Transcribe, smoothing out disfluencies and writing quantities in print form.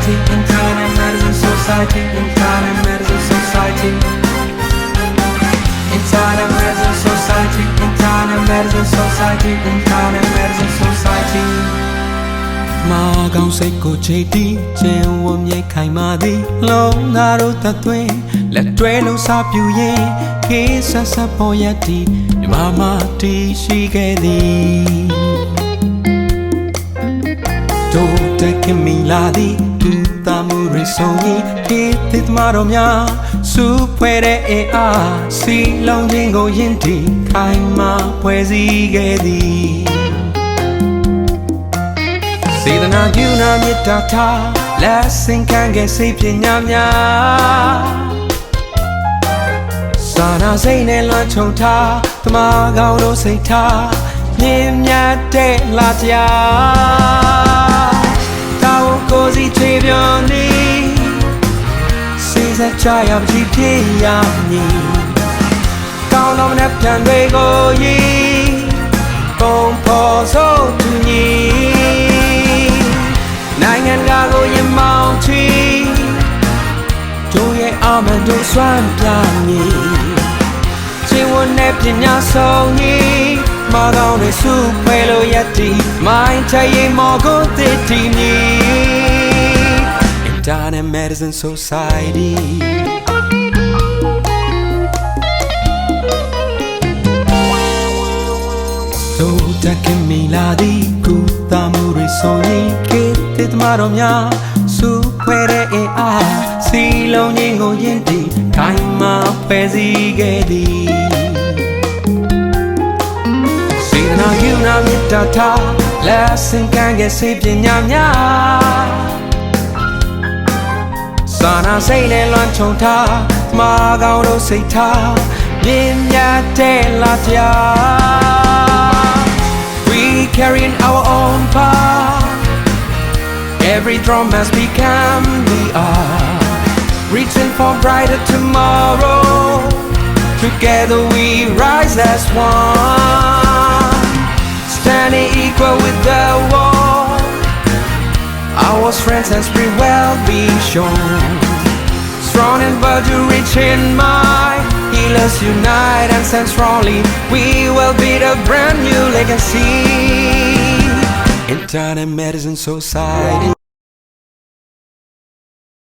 Society, Internet Medicine Society, Internet Medicine Society, Internet Medicine Society, Internet Medicine Society, Internet Medicine Society. မာကောင်းစိတ်ကိုချိန်တီးခြင်းဝမြိတ်ခိုင်မာသည်လုံးသားတို့သသွင်းလက်တွဲလုံးစားပြူရင်ခေဆက်ဆက်ပေါ်ရသည်မြမမတီးရှိခဲ့သည်တို့တက်ခင်မီလာသည်သူသားမှုရိဆုံးရင်ခေသစ်သမားတော်များစုဖွဲ့တဲ့အေးအားစီလုံးခြင်းကိုယဉ်တည်ခိုင်မာဖွဲ့စည်းခဲ့သည်စေတနာယူနာမေတ္တာထားလက်ဆင့်ခံခဲ့စိတ်ပညာများစာနာစိတ်နဲ့လွှမ်းခြုံထားတမကောင်းတို့စိတ်ထားမြင်မြတ်တဲ့လာတရားတောင်းကိုစီချေပြွန်သည်စိတ်ဆက်ချရပါကြည်ဖြစ်ရမည်ကောင်းသောမနက်ပြန်တွေကိုရည်ပုံဖော်စိုးသူညီနိုင်ငံကိုရင်မောင်းချီတို့ရဲ့အာမန်တို့စွမ်းပြမည်ခြင်းဝတ်နဲ့ပညာဆုံးကြီးမကောင်းတွေစုဖွဲ့လို့ရသည်မိုင်းချရင်မော်ကိုတည်တည်မည် Internet Medicine Societyတို့တက်ခင်မီလာသည်ကုသမှုရိဆုံးရင်ခေတ္တမတော်များစုဖွဲ့တဲ့အေးအားစီလုံးခြင်းကိုယဉ်တည်ခိုင်မာဖွဲ့စည်းခဲ့သည်စေတနာယူနာမေတ္တာထားလက်ဆင့်ခံခဲ့စိတ်ပညာများစာနာစိတ်နဲ့လွှမ်းခြုံထားတမကောင်းတို့စိတ်ထားမြင်မြတ်တဲ့လာတရား We carrying our own path. Every drum must become the art. Reaching for brighter tomorrow. Together we rise as one. Standing equal with the world. Our strength has pretty well be shown. Strong and bold to reach in mind. Healers unite and stand strongly. We will build a brand new legacy. Internet Medicine Society.